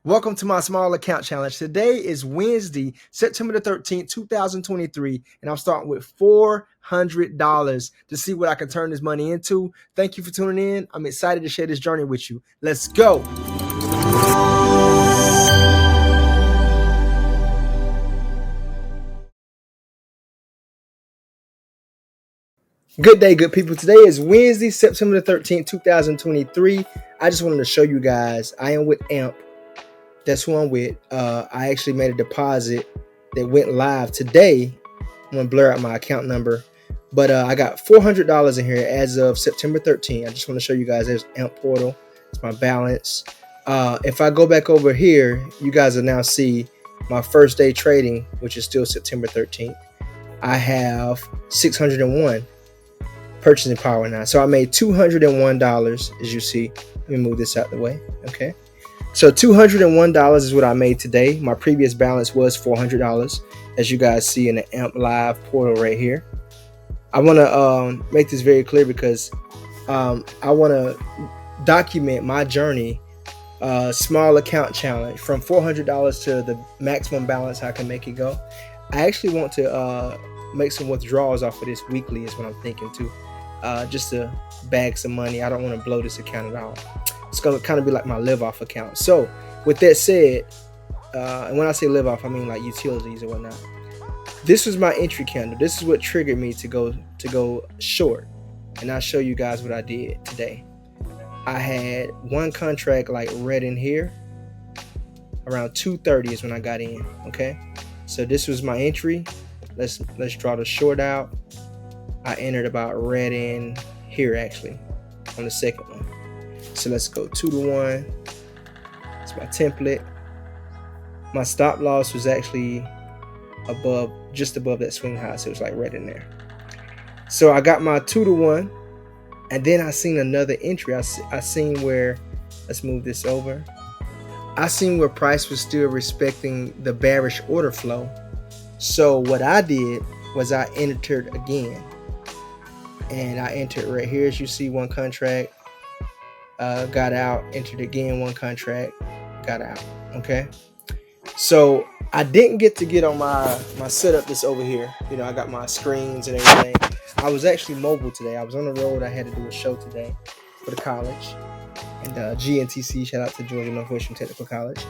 Welcome to my small account challenge. Today is Wednesday, September the 13th, 2023, and I'm starting with $400 to see what I can turn this money into. Thank you for tuning in. I'm excited to share this journey with you. Let's go. Good day, good people. Today is Wednesday, September the 13th, 2023. I just wanted to show you guys I am with AMP. That's who I'm with. I actually made a deposit that went live today. I'm gonna blur out my account number, but I got $400 in here as of September 13th. I just want to show you guys. There's AMP portal. It's my balance. If I go back over here, you guys will now see my first day trading, which is still September 13th. I have 601 purchasing power now. So I made $201, as you see. Let me move this out the way. Okay. So $201 is what I made today. My previous balance was $400, as you guys see in the AMP Live portal right here. I want to make this very clear because I want to document my journey, small account challenge, from $400 to the maximum balance I can make it go. I actually want to make some withdrawals off of this weekly is what I'm thinking too, just to bag some money. I don't want to blow this account at all. It's going to kind of be like my live off account. So with that said, and when I say live off, I mean like utilities or whatnot. This was my entry candle. This is what triggered me to go short. And I'll show you guys what I did today. I had one contract like red in here. Around 2:30 is when I got in. Okay. So this was my entry. Let's draw the short out. I entered about red in here actually on the second one. So let's go 2-to-1. It's my template. My stop loss was actually just above that swing high, so it was like right in there. So I got my 2-to-1, and then I seen another entry. I seen where, let's move this over. I seen where price was still respecting the bearish order flow. So what I did was I entered again, and I entered right here, as you see, one contract. Got out, entered again, one contract, got out. Okay, so I didn't get on my setup that's over here. You know, I got my screens and everything. I was actually mobile today. I was on the road. I had to do a show today for the college, and GNTC, shout out to Georgia Northwestern Technical College.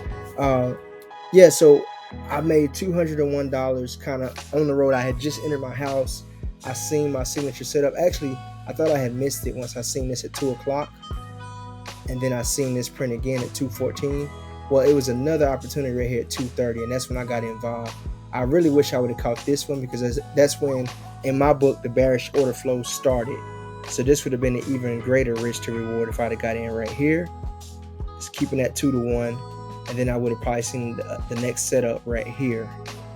Yeah, so I made $201 kind of on the road. I had just entered my house. I seen my signature setup. Actually, I thought I had missed it once I seen this at 2 o'clock. And then I seen this print again at 2:14. Well, it was another opportunity right here at 2:30, and that's when I got involved. I really wish I would have caught this one because that's when, in my book, the bearish order flow started. So this would have been an even greater risk to reward if I'd have got in right here. Just keeping that 2-to-1, and then I would have probably seen the next setup right here,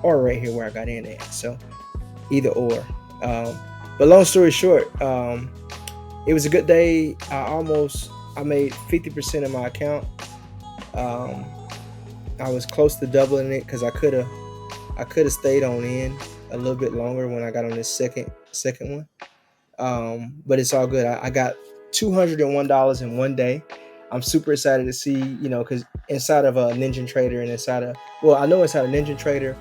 or right here where I got in at. So either or. But long story short, it was a good day. I made 50% of my account. I was close to doubling it because I could have stayed on in a little bit longer when I got on this second one. But it's all good. I got $201 in one day. I'm super excited to see, because inside of a Ninja Trader and inside of Ninja Trader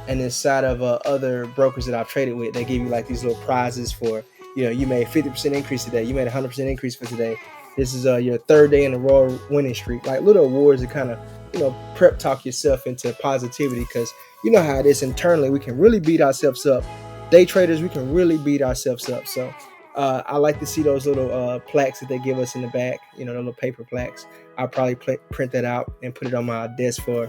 and inside of other brokers that I've traded with, they give you like these little prizes for, you made 50% increase today. You made 100% increase for today. This is your third day in a row winning streak. Like little awards to kind of, prep talk yourself into positivity, because you know how it is internally. We can really beat ourselves up. Day traders, we can really beat ourselves up. So I like to see those little plaques that they give us in the back, the little paper plaques. I'll probably print that out and put it on my desk for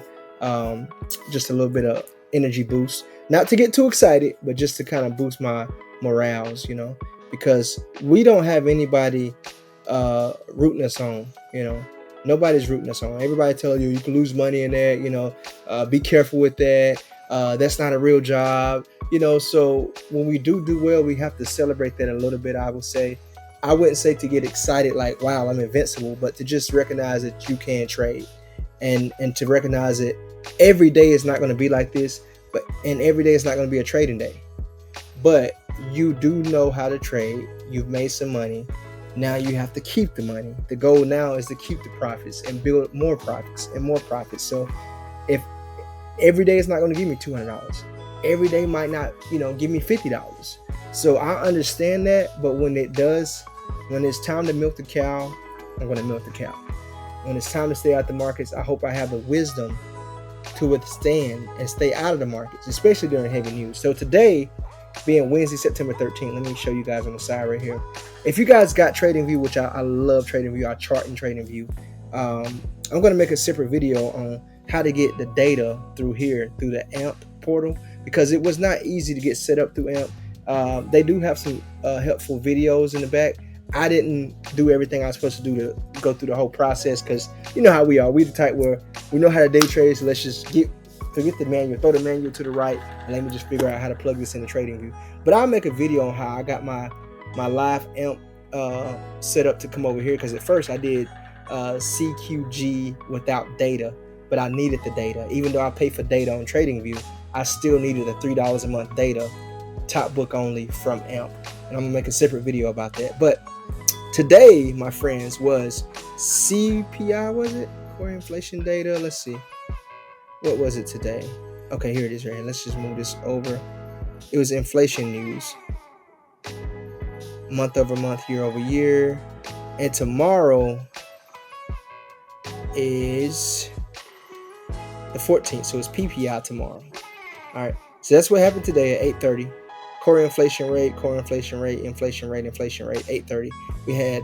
just a little bit of energy boost. Not to get too excited, but just to kind of boost my morals, because we don't have anybody rooting us on. Nobody's rooting us on. Everybody tells you can lose money in that, be careful with that, that's not a real job, so when we do well, we have to celebrate that a little bit. I wouldn't say to get excited like, wow, I'm invincible, but to just recognize that you can trade, and to recognize that every day is not going to be like this, and every day is not going to be a trading day, but you do know how to trade. You've made some money. Now you have to keep the money. The goal now is to keep the profits and build more profits and more profits. So if every day is not going to give me $200, every day might not, give me $50. So I understand that, but when it does, when it's time to milk the cow, I'm going to milk the cow. When it's time to stay out the markets, I hope I have the wisdom to withstand and stay out of the markets, especially during heavy news. So today, being Wednesday, September 13th, let me show you guys on the side right here. If you guys got TradingView, which I love TradingView, I chart in TradingView, I'm going to make a separate video on how to get the data through here, through the AMP portal, because it was not easy to get set up through AMP. They do have some helpful videos in the back. I didn't do everything I was supposed to do to go through the whole process, because you know how we are. We the type where we know how to day trade, so let's just forget the manual, throw the manual to the right, and let me just figure out how to plug this into TradingView. But I'll make a video on how I got my live AMP set up to come over here, because at first I did CQG without data, but I needed the data. Even though I pay for data on TradingView, I still needed the $3 a month data, top book only from AMP. And I'm gonna make a separate video about that. But today, my friends, was CPI, was it? Core inflation data. Let's see. What was it today? Okay, here it is right here. Let's just move this over. It was inflation news. Month over month, year over year. And tomorrow is the 14th. So it's PPI tomorrow. All right. So that's what happened today at 8:30. Core inflation rate, inflation rate, 8:30. We had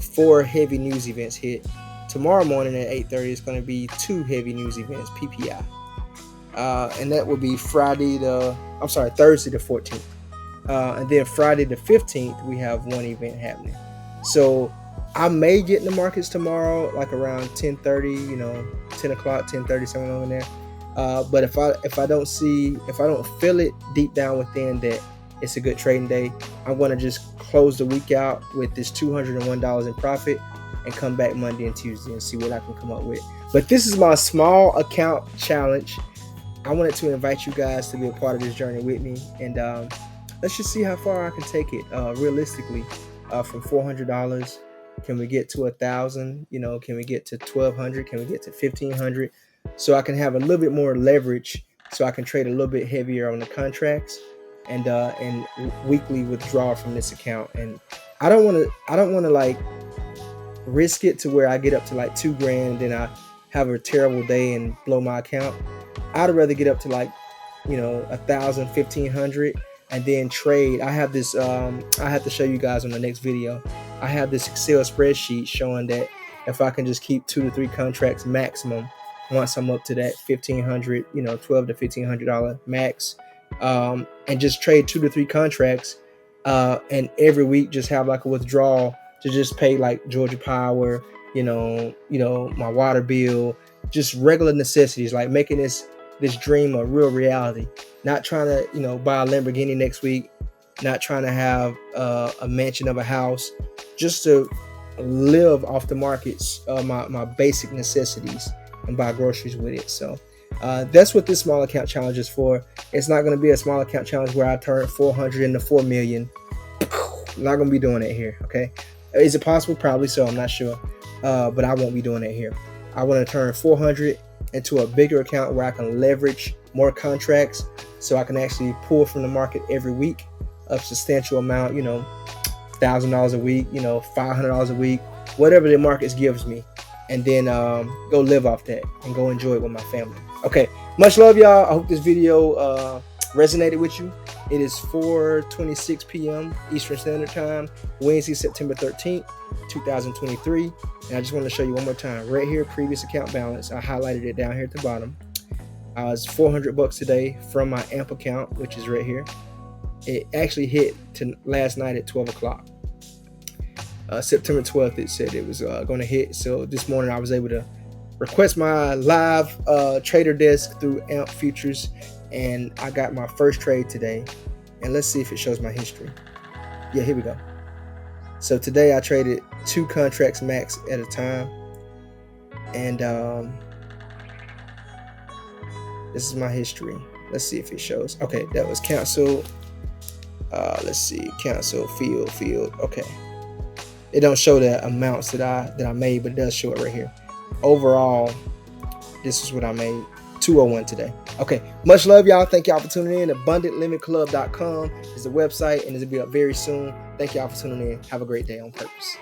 4 heavy news events hit. Tomorrow morning at 8:30 is going to be 2 heavy news events, PPI. And that will be Thursday the 14th. And then Friday the 15th, we have 1 event happening. So I may get in the markets tomorrow, like around 10:30, 10 o'clock, 10:30, somewhere along in there. But if I don't feel it deep down within that it's a good trading day, I'm going to just close the week out with this $201 in profit and come back Monday and Tuesday and see what I can come up with. But this is my small account challenge. I wanted to invite you guys to be a part of this journey with me, and let's just see how far I can take it. Realistically, from $400, can we get to 1,000? Can we get to 1,200? Can we get to 1,500? So I can have a little bit more leverage, so I can trade a little bit heavier on the contracts and weekly withdraw from this account. And I don't want to like risk it to where I get up to like $2,000, then I have a terrible day and blow my account. I'd rather get up to like 1,000, 1,500, and then trade. I have this. I have to show you guys on the next video. I have this Excel spreadsheet showing that if I can just keep 2 to 3 contracts maximum, once I'm up to that 1,500, $1,200 to $1,500 max, and just trade 2 to 3 contracts, and every week just have like a withdrawal to just pay like Georgia Power, my water bill, just regular necessities, like making this dream a real reality. Not trying to buy a Lamborghini next week, not trying to have a mansion of a house, just to live off the markets, my basic necessities, and buy groceries with it. So that's what this small account challenge is for. It's not going to be a small account challenge where I turn 400 into 4 million. I'm not going to be doing it here. Okay. Is it possible? Probably so. I'm not sure. But I won't be doing it here. I want to turn 400 into a bigger account where I can leverage more contracts, so I can actually pull from the market every week a substantial amount, $1,000 a week, $500 a week, whatever the markets gives me, and then go live off that and go enjoy it with my family. Okay, much love, y'all. I hope this video resonated with you. It is 4:26 p.m. Eastern Standard Time, Wednesday, September 13th, 2023. And I just want to show you one more time. Right here, previous account balance. I highlighted it down here at the bottom. It's $400 today from my AMP account, which is right here. It actually hit to last night at 12 o'clock. September 12th, it said it was going to hit. So this morning I was able to request my live trader desk through AMP Futures, and I got my first trade today. And let's see if it shows my history. Yeah, here we go. So today I traded 2 contracts max at a time, and this is my history. Let's see if it shows. Okay, that was canceled. Let's see, cancel, field. Okay. It don't show the amounts that I made, but it does show it right here. Overall, this is what I made. 201 today. Okay, much love, y'all. Thank y'all for tuning in. AbundantLimitClub.com is the website, and it'll be up very soon. Thank y'all for tuning in. Have a great day on purpose.